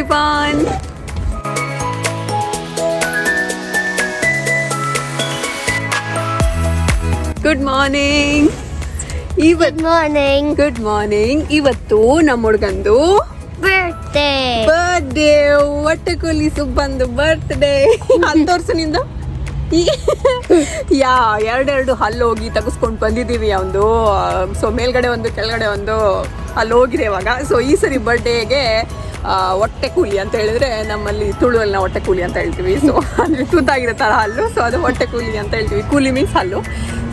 everyone. Good morning. Good morning. Good morning. ಇವತ್ತು ನಮ್ಮ ಹುಡುಗಂದು birthday. ಒಟ್ಟಕುಲಿ ಸುಬ್ಬಂದು birthday. 10 ವರ್ಷದಿಂದ ಎರಡೆರಡು ಹಲ್ಲು ಹೋಗಿ ತೆಗೆಸ್ಕೊಂಡು ಬಂದಿದ್ದೀವಿ ಅವನು. ಸೊ ಮೇಲ್ಗಡೆ ಒಂದು ಕೆಳಗಡೆ ಒಂದು ಅಲ್ಲಿ ಹೋಗಿದೆ ಇವಾಗ. ಸೊ ಈ ಸರಿ ಬರ್ಡೇಗೆ ಹೊಟ್ಟೆ ಕೂಲಿ ಅಂತ ಹೇಳಿದ್ರೆ ನಮ್ಮಲ್ಲಿ ತುಳುವಲ್ಲಿ ನಾವು ಹೊಟ್ಟೆ ಕೂಲಿ ಅಂತ ಹೇಳ್ತೀವಿ. ಸೊ ಅಂದರೆ ತೂತಾಗಿರೋ ಥರ ಹಲ್ಲು. ಸೊ ಅದು ಹೊಟ್ಟೆ ಕೂಲಿ ಅಂತ ಹೇಳ್ತೀವಿ. ಕೂಲಿ ಮೀನ್ಸ್ ಹಲ್ಲು.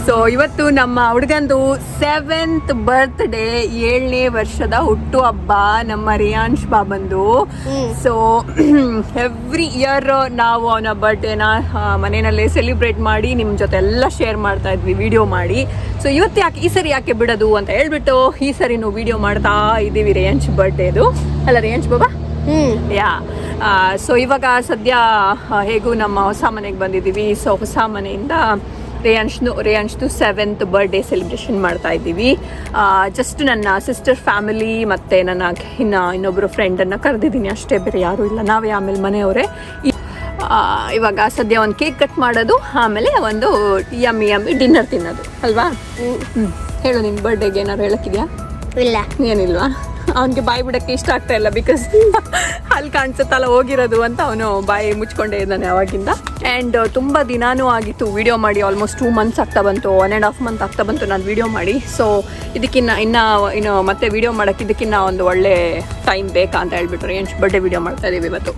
ಸೊ ಇವತ್ತು ನಮ್ಮ ಹುಡುಗಂದು 7th ಬರ್ತ್ಡೇ, 7ನೇ ವರ್ಷದ ಹುಟ್ಟು ಹಬ್ಬ ನಮ್ಮ ರಿಯಾನ್ಶ್ ಬಾಬಂದು. ಸೊ ಎವ್ರಿ ಇಯರ್ ನಾವು ಅವನ ಬರ್ಡೇನ ಮನೆಯಲ್ಲೇ ಸೆಲಿಬ್ರೇಟ್ ಮಾಡಿ ನಿಮ್ಮ ಜೊತೆ ಎಲ್ಲ ಶೇರ್ ಮಾಡ್ತಾ ಇದ್ವಿ ವಿಡಿಯೋ ಮಾಡಿ. ಸೊ ಇವತ್ತು ಈ ಸರಿ ಯಾಕೆ ಬಿಡೋದು ಅಂತ ಹೇಳ್ಬಿಟ್ಟು ಈ ಸರಿ ನಾವು ವಿಡಿಯೋ ಮಾಡ್ತಾ ಇದ್ದೀವಿ ರಿಯಾನ್ಶ್ ಬರ್ಡೇದು. ಅಲ್ಲ ರಿಯಾನ್ಶ್ ಬಾಬಾ? ಸೊ ಇವಾಗ ಸದ್ಯ ಹೇಗೂ ನಮ್ಮ ಹೊಸ ಮನೆಗೆ ಬಂದಿದ್ದೀವಿ. ಸೊ ಹೊಸ ಮನೆಯಿಂದ ರೇಯಾಂಶ್ದು 7th ಬರ್ಡೇ ಸೆಲೆಬ್ರೇಷನ್ ಮಾಡ್ತಾ ಇದ್ದೀವಿ. ಜಸ್ಟ್ ನನ್ನ ಸಿಸ್ಟರ್ ಫ್ಯಾಮಿಲಿ ಮತ್ತು ನನ್ನ ಇನ್ನೊಬ್ಬರು ಫ್ರೆಂಡನ್ನು ಕರೆದಿದ್ದೀನಿ ಅಷ್ಟೇ, ಬೇರೆ ಯಾರೂ ಇಲ್ಲ. ನಾವೇ ಆಮೇಲೆ ಮನೆಯವರೇ. ಇವಾಗ ಸದ್ಯ ಒಂದು ಕೇಕ್ ಕಟ್ ಮಾಡೋದು, ಆಮೇಲೆ ಒಂದು ಯಮ್ಮಿ ಡಿನ್ನರ್ ತಿನ್ನೋದು ಅಲ್ವಾ? ಹೇಳು, ನಿನ್ನ ಬರ್ಡೇಗೆ ಏನಾದ್ರು ಹೇಳಕ್ಕಿದ್ಯಾ? ಇಲ್ಲ, ಏನಿಲ್ವಾ? ಅವನಿಗೆ ಬಾಯಿ ಬಿಡೋಕ್ಕೆ ಇಷ್ಟ ಆಗ್ತಾ ಇಲ್ಲ, ಬಿಕಾಸ್ ಅಲ್ಲಿ ಕಾಣಿಸುತ್ತಲ್ಲ ಹೋಗಿರೋದು ಅಂತ ಅವನು ಬಾಯಿ ಮುಚ್ಕೊಂಡೇ ಇದ್ದಾನೆ ಅವಾಗಿಂದ. ಆ್ಯಂಡ್ ತುಂಬ ದಿನಾನೂ ಆಗಿತ್ತು ವಿಡಿಯೋ ಮಾಡಿ. ಆಲ್ಮೋಸ್ಟ್ 2 months ಆಗ್ತಾ ಬಂತು, 1.5 month ಆಗ್ತಾ ಬಂತು ನಾನು ವಿಡಿಯೋ ಮಾಡಿ. ಸೊ ಇನ್ನು ಮತ್ತೆ ವಿಡಿಯೋ ಮಾಡೋಕ್ಕೆ ಇದಕ್ಕಿನ್ನ ಒಂದು ಒಳ್ಳೆ ಟೈಮ್ ಬೇಕಾ ಅಂತ ಹೇಳ್ಬಿಟ್ಟು ರೇಂಜ್ ಬರ್ಡೇ ವಿಡಿಯೋ ಮಾಡ್ತಾ ಇದ್ದೀವಿ ಇವತ್ತು.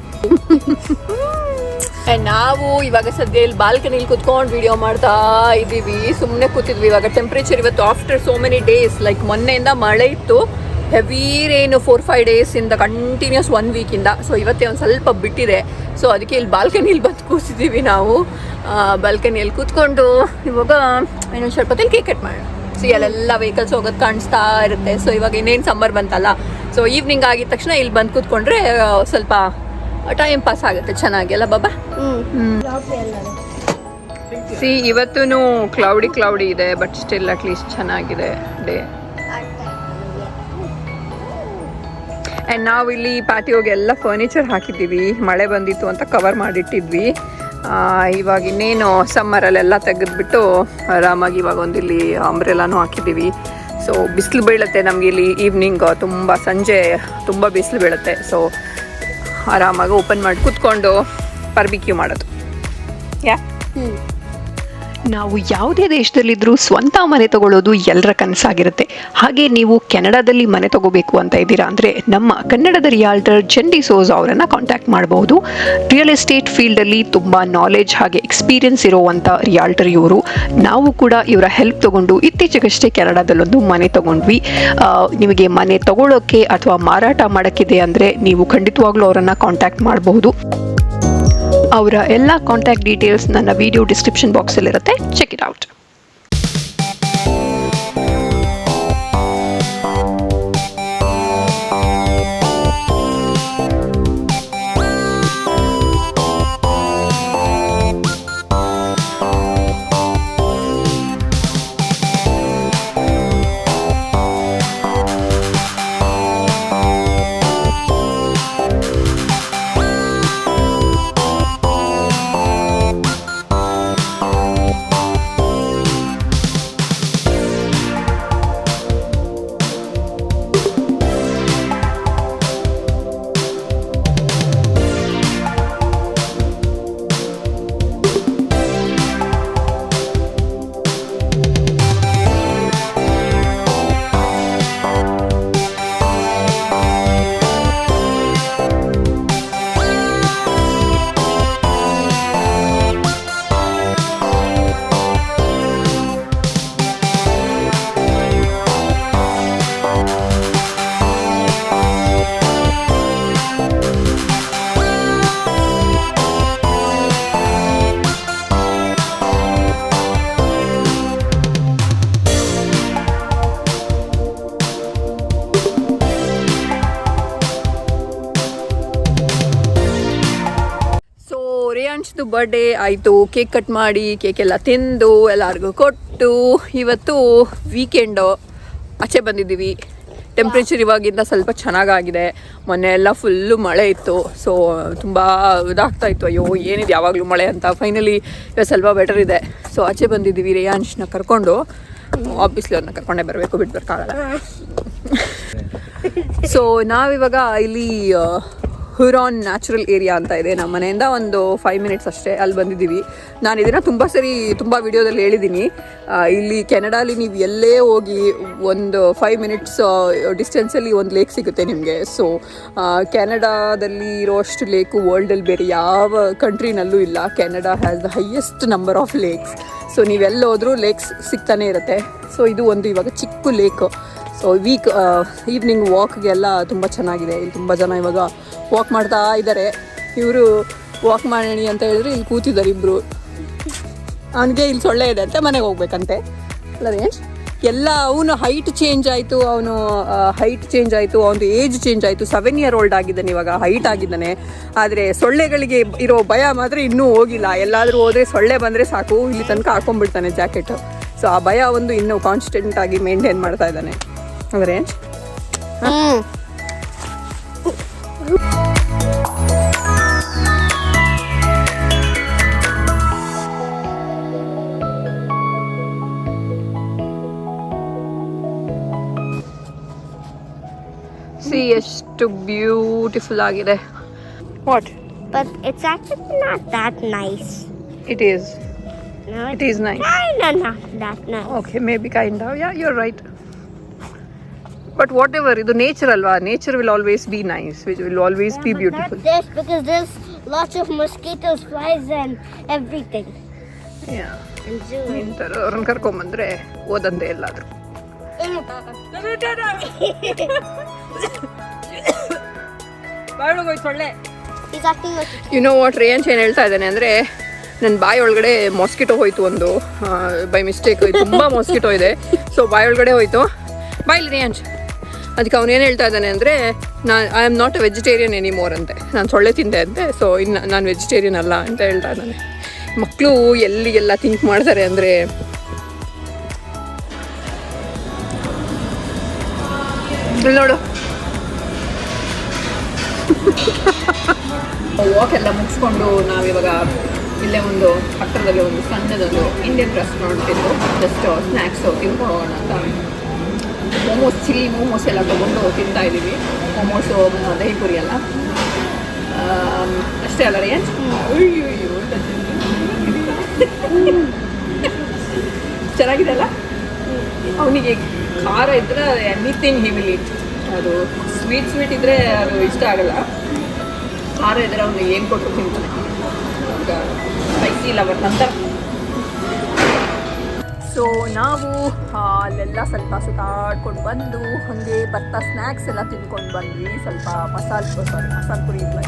ಆ್ಯಂಡ್ ನಾವು ಇವಾಗ ಸದ್ಯ ಇಲ್ಲಿ ಬಾಲ್ಕನಿಲಿ ಕುತ್ಕೊಂಡು ವಿಡಿಯೋ ಮಾಡ್ತಾ ಇದ್ದೀವಿ. ಸುಮ್ಮನೆ ಕೂತಿದ್ವಿ. ಇವಾಗ ಟೆಂಪ್ರೇಚರ್ ಇವತ್ತು after so many days, like ಮೊನ್ನೆಯಿಂದ ಮಳೆ ಇತ್ತು, ಹೆವಿ ರೇನು 4-5 ಡೇಸಿಂದ ಕಂಟಿನ್ಯೂಸ್ 1 ವೀಕಿಂದ. ಸೊ ಇವತ್ತೇ ಒಂದು ಸ್ವಲ್ಪ ಬಿಟ್ಟಿದೆ. ಸೊ ಅದಕ್ಕೆ ಇಲ್ಲಿ ಬಾಲ್ಕನಿಯಲ್ಲಿ ಬಂದು ಕೂತಿದ್ದೀವಿ ನಾವು. ಬಾಲ್ಕನಿಯಲ್ಲಿ ಕೂತ್ಕೊಂಡು ಇವಾಗ ಇನ್ನೊಂದು ಸ್ವಲ್ಪ ಹೊತ್ತಲ್ಲಿ ಕೇಕ್ ಕಟ್ ಮಾಡೋಣ. ಸೊ ಅಲ್ಲೆಲ್ಲ ವೆಹಿಕಲ್ಸ್ ಹೋಗೋದು ಕಾಣಿಸ್ತಾ ಇರುತ್ತೆ. ಸೊ ಇವಾಗ ಇನ್ನೇನು ಸಮ್ಮರ್ ಬಂತಲ್ಲ, ಸೊ ಈವ್ನಿಂಗ್ ಆಗಿದ ತಕ್ಷಣ ಇಲ್ಲಿ ಬಂದು ಕೂತ್ಕೊಂಡ್ರೆ ಸ್ವಲ್ಪ ಟೈಮ್ ಪಾಸ್ ಆಗುತ್ತೆ ಚೆನ್ನಾಗಿ ಅಲ್ಲ ಬಾಬಾ? ಸಿ ಇವತ್ತೂ ಕ್ಲೌಡಿ ಇದೆ, ಬಟ್ ಸ್ಟಿಲ್ ಅಟ್ಲೀಸ್ಟ್ ಚೆನ್ನಾಗಿದೆ ಡೇ. ಆ್ಯಂಡ್ ನಾವು ಇಲ್ಲಿ ಪ್ಯಾಟಿಯೋಗೆ ಎಲ್ಲ ಫರ್ನಿಚರ್ ಹಾಕಿದ್ದೀವಿ. ಮಳೆ ಬಂದಿತ್ತು ಅಂತ ಕವರ್ ಮಾಡಿಟ್ಟಿದ್ವಿ. ಇವಾಗ ಇನ್ನೇನು ಸಮ್ಮರಲ್ಲೆಲ್ಲ ತೆಗೆದ್ಬಿಟ್ಟು ಆರಾಮಾಗಿ ಇವಾಗ ಒಂದು ಇಲ್ಲಿ ಅಂಬ್ರೆಲಾನು ಹಾಕಿದ್ದೀವಿ. ಸೊ ಬಿಸಿಲು ಬೀಳುತ್ತೆ ನಮಗೆ ಇಲ್ಲಿ ಈವ್ನಿಂಗ್, ತುಂಬ ಸಂಜೆ ತುಂಬ ಬಿಸಿಲು ಬೀಳುತ್ತೆ. ಸೊ ಆರಾಮಾಗಿ ಓಪನ್ ಮಾಡಿ ಕೂತ್ಕೊಂಡು ಬಾರ್ಬಿಕ್ಯೂ ಮಾಡೋದು. ನಾವು ಯಾವುದೇ ದೇಶದಲ್ಲಿದ್ದರೂ ಸ್ವಂತ ಮನೆ ತಗೊಳ್ಳೋದು ಎಲ್ಲರ ಕನಸಾಗಿರುತ್ತೆ. ಹಾಗೆ ನೀವು ಕೆನಡಾದಲ್ಲಿ ಮನೆ ತಗೋಬೇಕು ಅಂತ ಇದ್ದೀರಾ ಅಂದರೆ ನಮ್ಮ ಕನ್ನಡದ ರಿಯಾಲ್ಟರ್ ಡಿಸೋಜಾ ಅವರನ್ನು ಕಾಂಟ್ಯಾಕ್ಟ್ ಮಾಡಬಹುದು. ರಿಯಲ್ ಎಸ್ಟೇಟ್ ಫೀಲ್ಡಲ್ಲಿ ತುಂಬ ನಾಲೆಜ್ ಹಾಗೆ ಎಕ್ಸ್ಪೀರಿಯನ್ಸ್ ಇರುವಂಥ ರಿಯಾಲ್ಟರ್ ಇವರು. ನಾವು ಕೂಡ ಇವರ ಹೆಲ್ಪ್ ತಗೊಂಡು ಇತ್ತೀಚೆಗಷ್ಟೇ ಕೆನಡಾದಲ್ಲೊಂದು ಮನೆ ತಗೊಂಡ್ವಿ. ನಿಮಗೆ ಮನೆ ತಗೊಳ್ಳೋಕ್ಕೆ ಅಥವಾ ಮಾರಾಟ ಮಾಡೋಕ್ಕಿದೆ ಅಂದರೆ ನೀವು ಖಂಡಿತವಾಗ್ಲೂ ಅವರನ್ನು ಕಾಂಟ್ಯಾಕ್ಟ್ ಮಾಡಬಹುದು. ಅವರ ಎಲ್ಲ ಕಾಂಟ್ಯಾಕ್ಟ್ ಡೀಟೇಲ್ಸ್ ನನ್ನ ವಿಡಿಯೋ ಡಿಸ್ಕ್ರಿಪ್ಷನ್ ಬಾಕ್ಸಲ್ಲಿರುತ್ತೆ, ಚೆಕ್ ಇಟ್ ಔಟ್. ರೇಯಾಂಶ್ದು ಬರ್ಡೇ ಆಯಿತು. ಕೇಕ್ ಕಟ್ ಮಾಡಿ ಕೇಕೆಲ್ಲ ತಿಂದು ಎಲ್ಲರಿಗೂ ಕೊಟ್ಟು ಇವತ್ತು ವೀಕೆಂಡು ಆಚೆ ಬಂದಿದ್ದೀವಿ. ಟೆಂಪ್ರೇಚರ್ ಇವಾಗಿಂದ ಸ್ವಲ್ಪ ಚೆನ್ನಾಗಾಗಿದೆ. ಮೊನ್ನೆ ಎಲ್ಲ ಫುಲ್ಲು ಮಳೆ ಇತ್ತು, ಸೊ ತುಂಬ ಇದಾಗ್ತಾ ಇತ್ತು, ಅಯ್ಯೋ ಏನಿದೆ ಯಾವಾಗಲೂ ಮಳೆ ಅಂತ. ಫೈನಲಿ ಇವಾಗ ಸ್ವಲ್ಪ ಬೆಟರ್ ಇದೆ. ಸೊ ಆಚೆ ಬಂದಿದ್ದೀವಿ ರೇಯಾಂಶ್ನ ಕರ್ಕೊಂಡು. ಆಬ್ವಿಯಸ್ಲಿ ಅವ್ರನ್ನ ಕರ್ಕೊಂಡೇ ಬರಬೇಕು, ಬಿಟ್ಟು ಬರೋಕ್ಕಾಗಲ್ಲ. ಸೊ ನಾವಿವಾಗ ಇಲ್ಲಿ ಹುರಾನ್ ನ್ಯಾಚುರಲ್ ಏರಿಯಾ ಅಂತ ಇದೆ, ನಮ್ಮ ಮನೆಯಿಂದ ಒಂದು 5 ಮಿನಿಟ್ಸ್ ಅಷ್ಟೇ, ಅಲ್ಲಿ ಬಂದಿದ್ದೀವಿ. ನಾನು ಇದನ್ನು ತುಂಬ ವಿಡಿಯೋದಲ್ಲಿ ಹೇಳಿದ್ದೀನಿ. ಇಲ್ಲಿ ಕೆನಡಾಲಿ ನೀವು ಎಲ್ಲೇ ಹೋಗಿ ಒಂದು 5 ಮಿನಿಟ್ಸ್ ಡಿಸ್ಟೆನ್ಸಲ್ಲಿ ಒಂದು ಲೇಕ್ ಸಿಗುತ್ತೆ ನಿಮಗೆ. ಸೊ ಕೆನಡಾದಲ್ಲಿ ಇರೋಷ್ಟು ಲೇಕು ವರ್ಲ್ಡಲ್ಲಿ ಬೇರೆ ಯಾವ ಕಂಟ್ರಿನಲ್ಲೂ ಇಲ್ಲ. Canada has the highest number of lakes. So ನೀವೆಲ್ಲೋದ್ರೂ ಲೇಕ್ಸ್ ಸಿಗ್ತಾನೆ ಇರುತ್ತೆ. ಸೊ ಇದು ಒಂದು ಇವಾಗ ಚಿಕ್ಕ ಲೇಕು. ಸೊ ಈವ್ನಿಂಗ್ ವಾಕ್ಗೆಲ್ಲ ತುಂಬ ಚೆನ್ನಾಗಿದೆ. ಇಲ್ಲಿ ತುಂಬ ಜನ ಇವಾಗ ವಾಕ್ ಮಾಡ್ತಾ ಇದ್ದಾರೆ. ಇವರು ವಾಕ್ ಮಾಡಿ ಅಂತ ಹೇಳಿದ್ರೆ ಇಲ್ಲಿ ಕೂತಿದ್ದಾರೆ ಇಬ್ಬರು. ಅವನಿಗೆ ಇಲ್ಲಿ ಸೊಳ್ಳೆ ಇದೆ ಅಂತ ಮನೆಗೆ ಹೋಗ್ಬೇಕಂತೆ ಅಲ್ಲ ರೇಂಜ್. ಎಲ್ಲ ಅವನು ಹೈಟ್ ಚೇಂಜ್ ಆಯಿತು, ಅವನು ಏಜ್ ಚೇಂಜ್ ಆಯಿತು. 7 year old ಆಗಿದ್ದಾನೆ ಇವಾಗ, ಹೈಟ್ ಆಗಿದ್ದಾನೆ. ಆದರೆ ಸೊಳ್ಳೆಗಳಿಗೆ ಇರೋ ಭಯ ಮಾತ್ರ ಇನ್ನೂ ಹೋಗಿಲ್ಲ. ಎಲ್ಲಾದರೂ ಹೋದರೆ ಸೊಳ್ಳೆ ಬಂದರೆ ಸಾಕು, ಇಲ್ಲಿ ತನಕ ಹಾಕೊಂಡ್ಬಿಡ್ತಾನೆ ಜಾಕೆಟು. ಸೊ ಆ ಭಯ ಒಂದು ಇನ್ನೂ ಕಾನ್ಸ್ಟೆಂಟ್ ಆಗಿ ಮೇಂಟೈನ್ ಮಾಡ್ತಾ ಇದ್ದಾನೆ ಅಲ್ಲ ರೇಂಜ್. ಎಷ್ಟು ಬ್ಯೂಟಿಫುಲ್ ಆಗಿದೆ. What? But it's actually not that nice. It is. No, It is nice. Kinda not that nice. Okay, maybe kind of. Yeah, you're right. But whatever, ಇದು ನೇಚರ್ ಅಲ್ವಾ. Nature will always be nice, which will always be beautiful. Not this, because there's lots of mosquitoes, flies, and everything. Yeah. And zoo. ಇಂಥವ್ರು ಅವ್ರನ್ನ ಕರ್ಕೊಂಬಂದ್ರೆ ಓದಂತೆ ಎಲ್ಲಾದರೂ. ಸೊಳ್ಳೆ. He's acting like you know what, Reyansh ಏನು ಹೇಳ್ತಾ ಇದ್ದಾನೆ ಅಂದರೆ, ನನ್ನ ಬಾಯಿ ಒಳಗಡೆ ಮಾಸ್ಕಿಟೋ ಹೋಯ್ತು ಒಂದು, ಬೈ ಮಿಸ್ಟೇಕ್. ತುಂಬ ಮಾಸ್ಕಿಟೋ ಇದೆ. ಸೊ ಬಾಯಿ ಒಳಗಡೆ ಹೋಯ್ತು. ಬಾಯ್ಲಿ ರೇಯಾಂಶ್. ಅದಕ್ಕೆ ಅವನೇನು ಹೇಳ್ತಾ ಇದ್ದಾನೆ ಅಂದರೆ, I am not A vegetarian anymore ಅಂತೆ. ನಾನು ಸೊಳ್ಳೆ ತಿಂದೆ ಅಂತೆ. ಸೊ ಇನ್ನು ನಾನು ವೆಜಿಟೇರಿಯನ್ ಅಲ್ಲ ಅಂತ ಹೇಳ್ತಾ ಇದ್ದಾನೆ. ಮಕ್ಕಳು ಎಲ್ಲಿಗೆಲ್ಲ ಥಿಂಕ್ ಮಾಡ್ತಾರೆ ಅಂದರೆ, ನೋಡು ವಾಕ್ ಎಲ್ಲ ಮುಗಿಸ್ಕೊಂಡು ನಾವಿವಾಗ ಇಲ್ಲೇ ಒಂದು ಹತ್ತಿರದಲ್ಲಿ ಒಂದು ಸಣ್ಣದೊಂದು ಇಂಡಿಯನ್ ರೆಸ್ಟೋರೆಂಟ್ ಇದ್ದು ಜಸ್ಟ್ ಸ್ನ್ಯಾಕ್ಸು ತಿನ್ಕೊಂಡು ಹೋಗೋಣ ಅಂತ ಮೋಮೋಸ್, ಚಿಲ್ಲಿ ಮೋಮೋಸ್ ಎಲ್ಲ ತೊಗೊಂಡು ತಿಂತಾ ಇದ್ದೀವಿ. ಮೋಮೋಸು, ದಹಿ ಪುರಿ ಎಲ್ಲ ಅಷ್ಟೇ ಅಲ್ಲ ರೇಂಜ್. ಚೆನ್ನಾಗಿದೆ ಅಲ್ಲ. ಅವನಿಗೆ ಖಾರ ಇದ್ದರೆ ಎನಿಥಿಂಗ್ ಹಿ ವಿಲ್ ಈಟ್. ಅದು ಸ್ವೀಟ್ ಇದ್ದರೆ ಅದು ಇಷ್ಟ ಆಗಲ್ಲ. ಖಾರ ಇದ್ದರೆ ಅವನಿಗೆ ಏನು ಕೊಟ್ಟು ತಿಂತಾನೆ. ಈಗ ಸ್ಪೈಸಿ ಲವರ್ ನಂತರ. ಸೊ ನಾವು ಅಲ್ಲೆಲ್ಲ ಸ್ವಲ್ಪ ಸುತ್ತಾಡ್ಕೊಂಡು ಬಂದು ಹಾಗೆ ಬರ್ತಾ ಸ್ನ್ಯಾಕ್ಸ್ ಎಲ್ಲ ತಿಂದ್ಕೊಂಡು ಬಂದ್ವಿ. ಸ್ವಲ್ಪ ಮಸಾಲೆ ಪುರಿ ಇಲ್ಲ,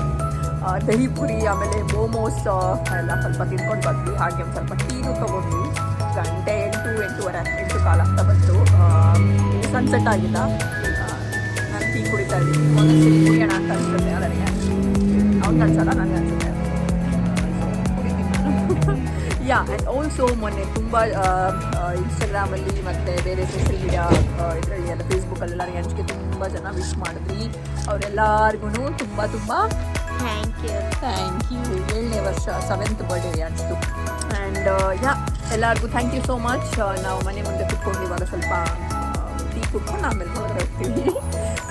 ದಹಿ ಪುರಿ, ಆಮೇಲೆ ಮೋಮೋಸ್ ಎಲ್ಲ ಸ್ವಲ್ಪ ತಿಂದ್ಕೊಂಡು ಬಂದ್ವಿ. ಹಾಗೆ ಒಂದು ಸ್ವಲ್ಪ ಟೀನು ತೊಗೊಂಡ್ವಿ. ಗಂಟೆ 8 ಕಾಲ ಆಗ್ತಾ ಬಂತು. ಸನ್ಸೆಟ್ ಆಗಿಲ್ಲ. ನಾನು ಟೀ ಕುಡಿತಾ ಇದ್ದೀನಿ. ಒಂದೊಂದ್ಸರಿ ಕುಡಿಯೋಣ ಅಂತ ಅನ್ಸುತ್ತೆ. ಅದರಿಗೆ ಅವ್ನು ಅನ್ಸಲ್ಲ, ನನಗೆ ಅನ್ಸುತ್ತೆ. ಯಾ, ಆ್ಯಂಡ್ ಆಲ್ಸೋ ಮೊನ್ನೆ ತುಂಬ ಇನ್ಸ್ಟಾಗ್ರಾಮಲ್ಲಿ ಮತ್ತು ಬೇರೆ ಸೋಷಿಯಲ್ ಮೀಡಿಯಾ ಇದರಲ್ಲಿ ಎಲ್ಲ ಫೇಸ್ಬುಕ್ಕಲ್ಲೆಲ್ಲ ರೇಯಾಂಶ್ಗೆ ತುಂಬ ಜನ ವಿಶ್ ಮಾಡಿದ್ವಿ. ಅವರೆಲ್ಲರಿಗೂ ತುಂಬ thank you. 7ನೇ ವರ್ಷ 7th ಬರ್ಡೇ ರೇಯಾಂಶ್ದು. ಆ್ಯಂಡ್ ಯಾ, ಎಲ್ಲರಿಗೂ ಥ್ಯಾಂಕ್ ಯು ಸೋ ಮಚ್. ನಾವು ಮನೆ ಮುಂದೆ ಕುತ್ಕೊಂಡು ಇವಾಗ ಸ್ವಲ್ಪ ಟೀ ಕುಟ್ಕೊಂಡು ಆಮೇಲೆ ಹೊರಗಡೆ ಹೋಗ್ತೀವಿ.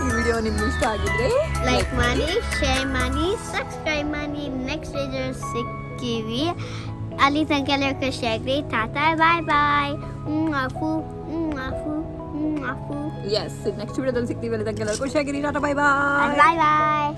ಈ ವಿಡಿಯೋ ನಿಮ್ಗೆ ಇಷ್ಟ ಆಗಿದ್ರೆ ಲೈಕ್ ಮಾಡಿ, ಶೇರ್ ಮಾಡಿ, ಸಬ್ಸ್ಕ್ರೈಬ್ ಮಾಡಿ. ನೆಕ್ಸ್ಟ್ ವಿಡಿಯೋ ಸಿಗ್ತೀವಿ. ಅಲ್ಲಿ ತನಕ ಎಲ್ಲರೂ ಖುಷಿಯಾಗ್ರಿ. Tata, bye bye. Yes, next ವಿಡಿಯೋದಲ್ಲಿ ಸಿಗ್ತೀವಿ. ಅಲ್ಲಿ ತನಕ ಎಲ್ಲರೂ ಖುಷಿಯಾಗಿರಿ. ಟಾಟಾ, ಬಾಯ್ ಬಾಯ್. ಬಾಯ್ ಬಾಯ್.